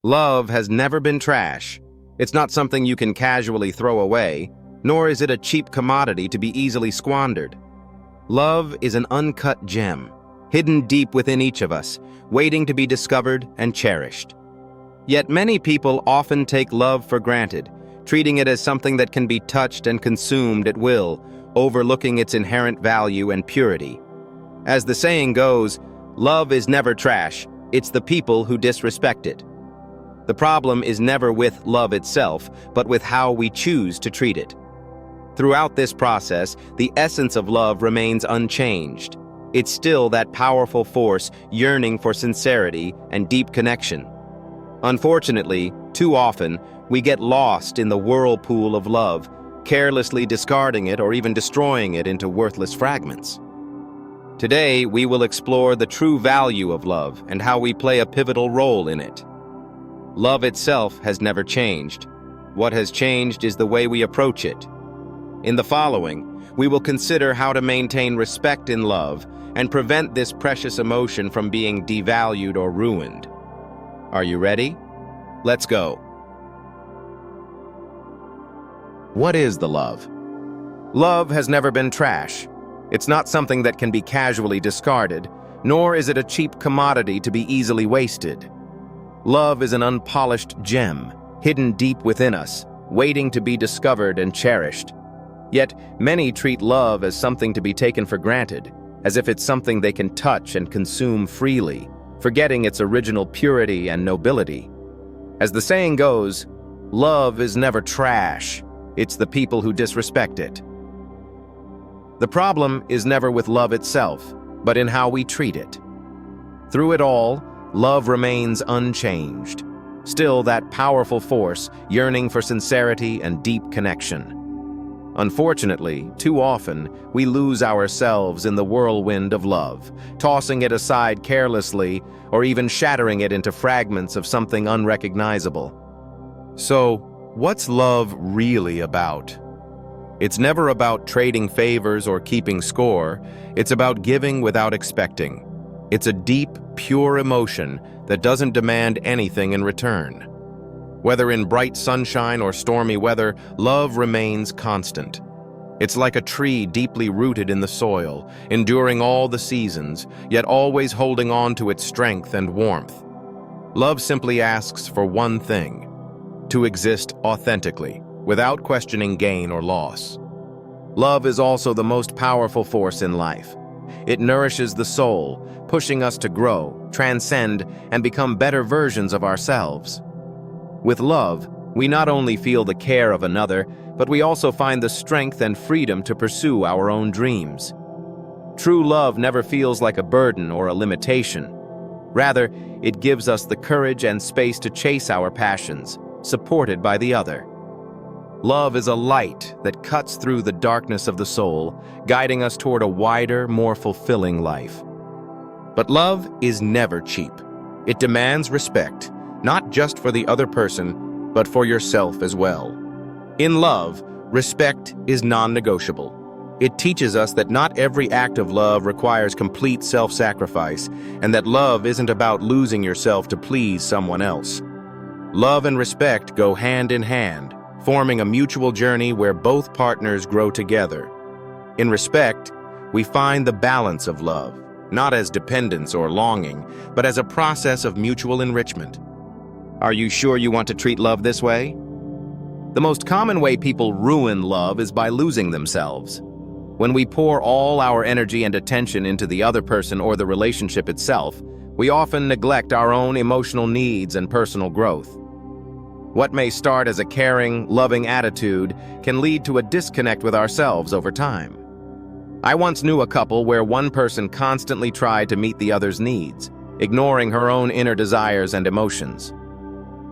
Love has never been trash. It's not something you can casually throw away, nor is it a cheap commodity to be easily squandered. Love is an uncut gem, hidden deep within each of us, waiting to be discovered and cherished. Yet many people often take love for granted, treating it as something that can be touched and consumed at will, overlooking its inherent value and purity. As the saying goes, love is never trash, it's the people who disrespect it. The problem is never with love itself, but with how we choose to treat it. Throughout this process, the essence of love remains unchanged. It's still that powerful force yearning for sincerity and deep connection. Unfortunately, too often, we get lost in the whirlpool of love, carelessly discarding it or even destroying it into worthless fragments. Today, we will explore the true value of love and how we play a pivotal role in it. Love itself has never changed. What has changed is the way we approach it. In the following, we will consider how to maintain respect in love and prevent this precious emotion from being devalued or ruined. Are you ready? Let's go. What is the love? Love has never been trash. It's not something that can be casually discarded, nor is it a cheap commodity to be easily wasted. Love is an unpolished gem, hidden deep within us, waiting to be discovered and cherished. Yet, many treat love as something to be taken for granted, as if it's something they can touch and consume freely, forgetting its original purity and nobility. As the saying goes, love is never trash, it's the people who disrespect it. The problem is never with love itself, but in how we treat it. Through it all, love remains unchanged, still that powerful force yearning for sincerity and deep connection. Unfortunately, too often, we lose ourselves in the whirlwind of love, tossing it aside carelessly or even shattering it into fragments of something unrecognizable. So, what's love really about? It's never about trading favors or keeping score. It's about giving without expecting. It's a deep, pure emotion that doesn't demand anything in return. Whether in bright sunshine or stormy weather, love remains constant. It's like a tree deeply rooted in the soil, enduring all the seasons, yet always holding on to its strength and warmth. Love simply asks for one thing: to exist authentically, without questioning gain or loss. Love is also the most powerful force in life. It nourishes the soul, pushing us to grow, transcend, and become better versions of ourselves. With love, we not only feel the care of another, but we also find the strength and freedom to pursue our own dreams. True love never feels like a burden or a limitation. Rather, it gives us the courage and space to chase our passions, supported by the other. Love is a light that cuts through the darkness of the soul, guiding us toward a wider, more fulfilling life. But love is never cheap. It demands respect, not just for the other person, but for yourself as well. In love, respect is non-negotiable. It teaches us that not every act of love requires complete self-sacrifice, and that love isn't about losing yourself to please someone else. Love and respect go hand in hand, forming a mutual journey where both partners grow together. In respect, we find the balance of love, not as dependence or longing, but as a process of mutual enrichment. Are you sure you want to treat love this way? The most common way people ruin love is by losing themselves. When we pour all our energy and attention into the other person or the relationship itself, we often neglect our own emotional needs and personal growth. What may start as a caring, loving attitude can lead to a disconnect with ourselves over time. I once knew a couple where one person constantly tried to meet the other's needs, ignoring her own inner desires and emotions.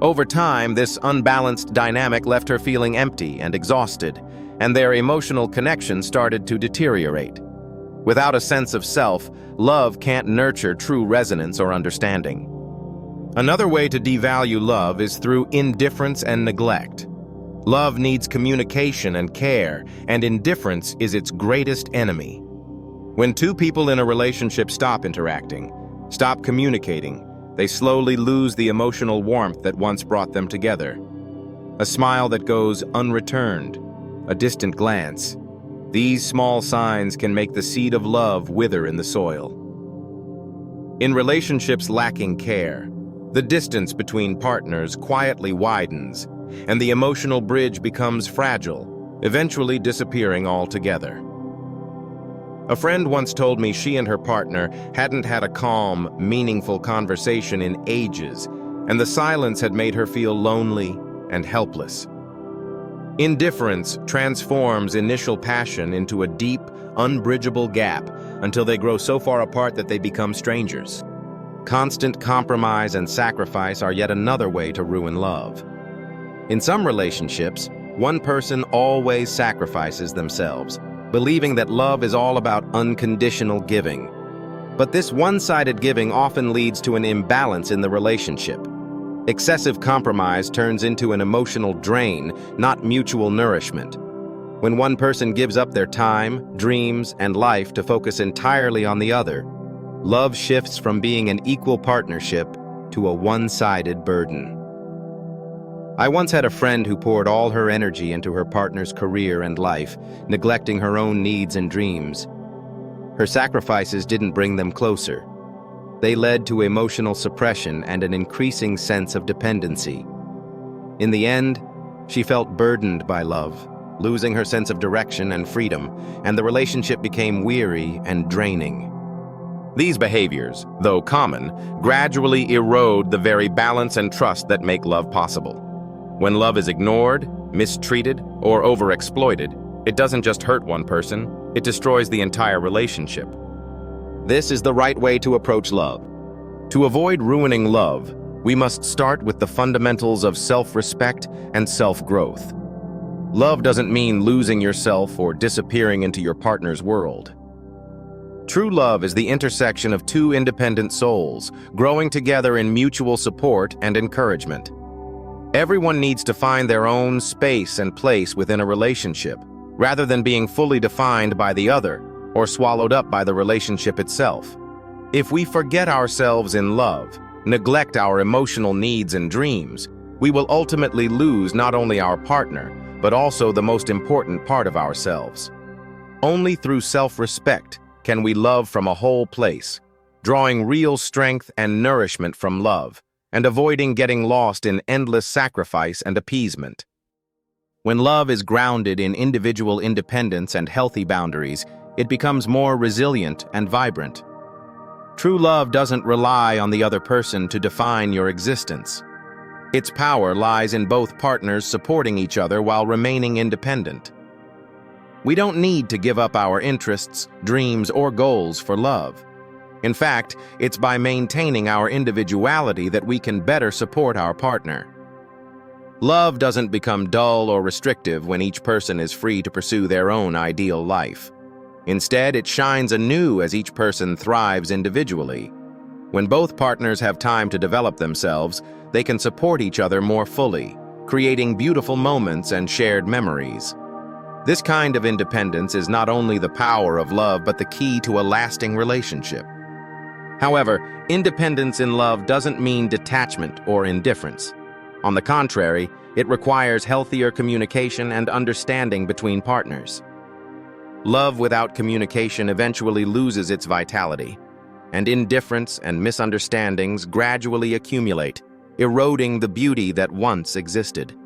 Over time, this unbalanced dynamic left her feeling empty and exhausted, and their emotional connection started to deteriorate. Without a sense of self, love can't nurture true resonance or understanding. Another way to devalue love is through indifference and neglect. Love needs communication and care, and indifference is its greatest enemy. When two people in a relationship stop interacting, stop communicating, They slowly lose the emotional warmth that once brought them together. A smile that goes unreturned, a distant glance. These small signs can make the seed of love wither in the soil. In relationships lacking care, the distance between partners quietly widens, and the emotional bridge becomes fragile, eventually disappearing altogether. A friend once told me she and her partner hadn't had a calm, meaningful conversation in ages, and the silence had made her feel lonely and helpless. Indifference transforms initial passion into a deep, unbridgeable gap until they grow so far apart that they become strangers. Constant compromise and sacrifice are yet another way to ruin love. In some relationships, one person always sacrifices themselves, believing that love is all about unconditional giving. But this one-sided giving often leads to an imbalance in the relationship. Excessive compromise turns into an emotional drain, not mutual nourishment. When one person gives up their time, dreams, and life to focus entirely on the other, love shifts from being an equal partnership to a one-sided burden. I once had a friend who poured all her energy into her partner's career and life, neglecting her own needs and dreams. Her sacrifices didn't bring them closer. They led to emotional suppression and an increasing sense of dependency. In the end, she felt burdened by love, losing her sense of direction and freedom, and the relationship became weary and draining. These behaviors, though common, gradually erode the very balance and trust that make love possible. When love is ignored, mistreated, or overexploited, it doesn't just hurt one person, it destroys the entire relationship. This is the right way to approach love. To avoid ruining love, we must start with the fundamentals of self-respect and self-growth. Love doesn't mean losing yourself or disappearing into your partner's world. True love is the intersection of two independent souls, growing together in mutual support and encouragement. Everyone needs to find their own space and place within a relationship, rather than being fully defined by the other or swallowed up by the relationship itself. If we forget ourselves in love, neglect our emotional needs and dreams, we will ultimately lose not only our partner, but also the most important part of ourselves. Only through self-respect can we love from a whole place, drawing real strength and nourishment from love, and avoiding getting lost in endless sacrifice and appeasement. When love is grounded in individual independence and healthy boundaries, it becomes more resilient and vibrant. True love doesn't rely on the other person to define your existence. Its power lies in both partners supporting each other while remaining independent. We don't need to give up our interests, dreams, or goals for love. In fact, it's by maintaining our individuality that we can better support our partner. Love doesn't become dull or restrictive when each person is free to pursue their own ideal life. Instead, it shines anew as each person thrives individually. When both partners have time to develop themselves, they can support each other more fully, creating beautiful moments and shared memories. This kind of independence is not only the power of love, but the key to a lasting relationship. However, independence in love doesn't mean detachment or indifference. On the contrary, it requires healthier communication and understanding between partners. Love without communication eventually loses its vitality, and indifference and misunderstandings gradually accumulate, eroding the beauty that once existed.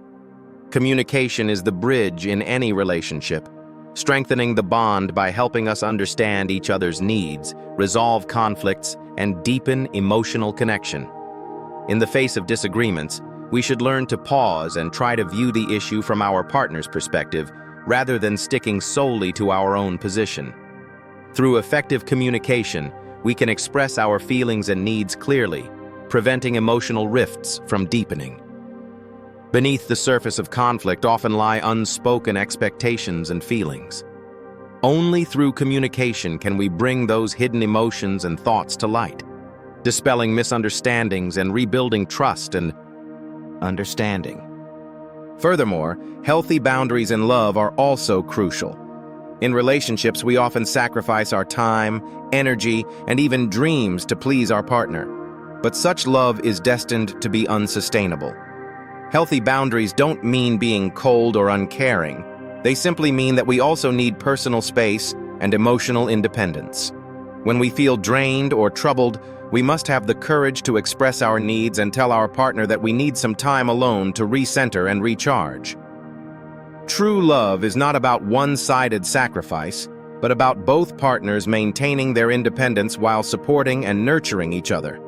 Communication is the bridge in any relationship, strengthening the bond by helping us understand each other's needs, resolve conflicts, and deepen emotional connection. In the face of disagreements, we should learn to pause and try to view the issue from our partner's perspective, rather than sticking solely to our own position. Through effective communication, we can express our feelings and needs clearly, preventing emotional rifts from deepening. Beneath the surface of conflict often lie unspoken expectations and feelings. Only through communication can we bring those hidden emotions and thoughts to light, dispelling misunderstandings and rebuilding trust and understanding. Furthermore, healthy boundaries in love are also crucial. In relationships, we often sacrifice our time, energy, and even dreams to please our partner. but such love is destined to be unsustainable. Healthy boundaries don't mean being cold or uncaring. They simply mean that we also need personal space and emotional independence. When we feel drained or troubled, we must have the courage to express our needs and tell our partner that we need some time alone to recenter and recharge. True love is not about one-sided sacrifice, but about both partners maintaining their independence while supporting and nurturing each other.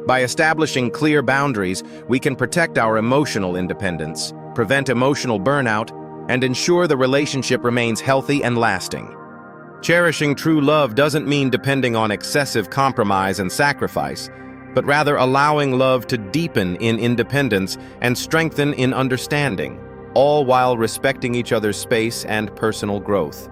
By establishing clear boundaries, we can protect our emotional independence, prevent emotional burnout, and ensure the relationship remains healthy and lasting. Cherishing true love doesn't mean depending on excessive compromise and sacrifice, but rather allowing love to deepen in independence and strengthen in understanding, all while respecting each other's space and personal growth.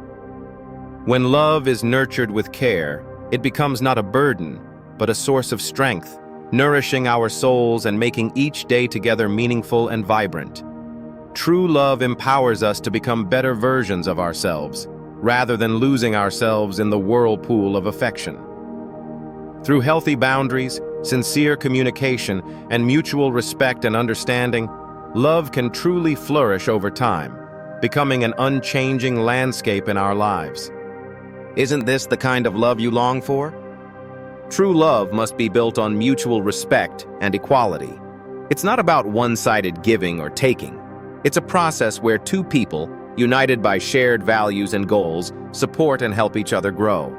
When love is nurtured with care, it becomes not a burden, but a source of strength, nourishing our souls and making each day together meaningful and vibrant. True love empowers us to become better versions of ourselves, rather than losing ourselves in the whirlpool of affection. Through healthy boundaries, sincere communication, and mutual respect and understanding, love can truly flourish over time, becoming an unchanging landscape in our lives. Isn't this the kind of love you long for? True love must be built on mutual respect and equality. It's not about one-sided giving or taking. It's a process where two people, united by shared values and goals, support and help each other grow.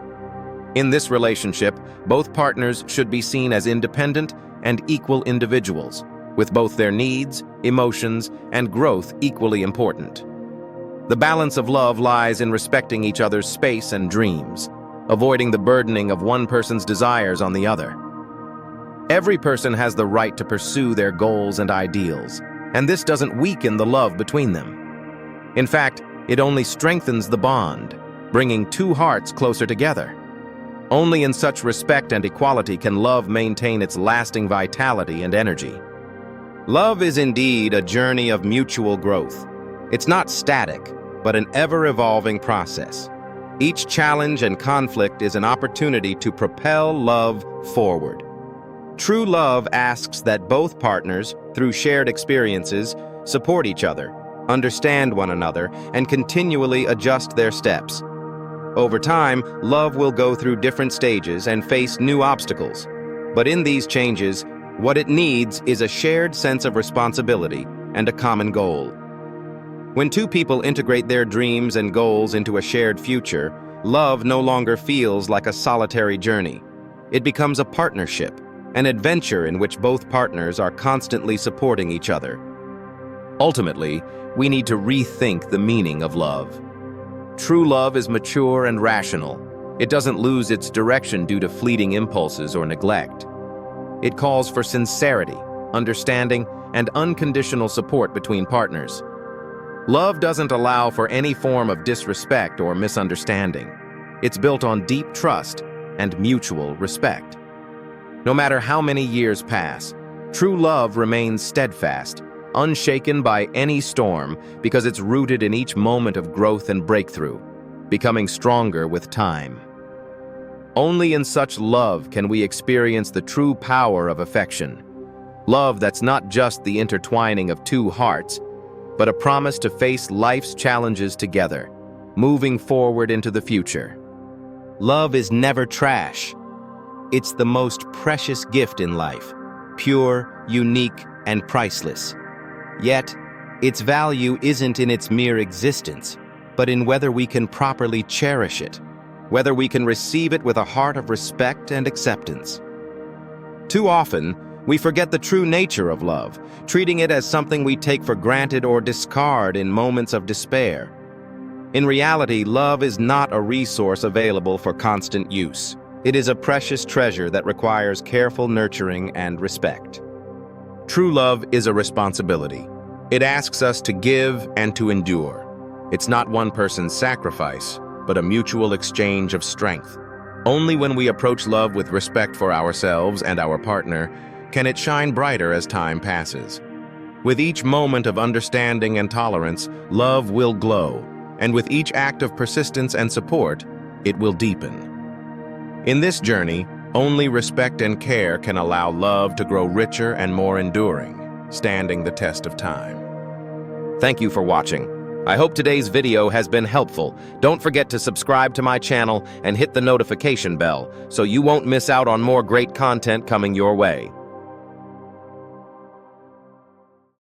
In this relationship, both partners should be seen as independent and equal individuals, with both their needs, emotions, and growth equally important. The balance of love lies in respecting each other's space and dreams, avoiding the burdening of one person's desires on the other. Every person has the right to pursue their goals and ideals, and this doesn't weaken the love between them. In fact, it only strengthens the bond, bringing two hearts closer together. Only in such respect and equality can love maintain its lasting vitality and energy. Love is indeed a journey of mutual growth. It's not static, but an ever-evolving process. Each challenge and conflict is an opportunity to propel love forward. True love asks that both partners, through shared experiences, support each other, understand one another, and continually adjust their steps. Over time, love will go through different stages and face new obstacles. But in these changes, what it needs is a shared sense of responsibility and a common goal. When two people integrate their dreams and goals into a shared future, love no longer feels like a solitary journey. It becomes a partnership, an adventure in which both partners are constantly supporting each other. Ultimately, we need to rethink the meaning of love. True love is mature and rational. It doesn't lose its direction due to fleeting impulses or neglect. It calls for sincerity, understanding, and unconditional support between partners. Love doesn't allow for any form of disrespect or misunderstanding. It's built on deep trust and mutual respect. No matter how many years pass, true love remains steadfast, unshaken by any storm, because it's rooted in each moment of growth and breakthrough, becoming stronger with time. Only in such love can we experience the true power of affection. Love that's not just the intertwining of two hearts, but a promise to face life's challenges together, moving forward into the future. Love is never trash. It's the most precious gift in life, pure, unique, and priceless. Yet, its value isn't in its mere existence, but in whether we can properly cherish it, whether we can receive it with a heart of respect and acceptance. Too often, we forget the true nature of love, treating it as something we take for granted or discard in moments of despair. In reality, love is not a resource available for constant use. It is a precious treasure that requires careful nurturing and respect. True love is a responsibility. It asks us to give and to endure. It's not one person's sacrifice, but a mutual exchange of strength. Only when we approach love with respect for ourselves and our partner can it shine brighter as time passes. With each moment of understanding and tolerance, love will glow, and with each act of persistence and support, it will deepen. In this journey, Only respect and care can allow love to grow richer and more enduring, standing the test of time. Thank you for watching. I hope today's video has been helpful. Don't forget to subscribe to my channel and hit the notification bell so you won't miss out on more great content coming your way.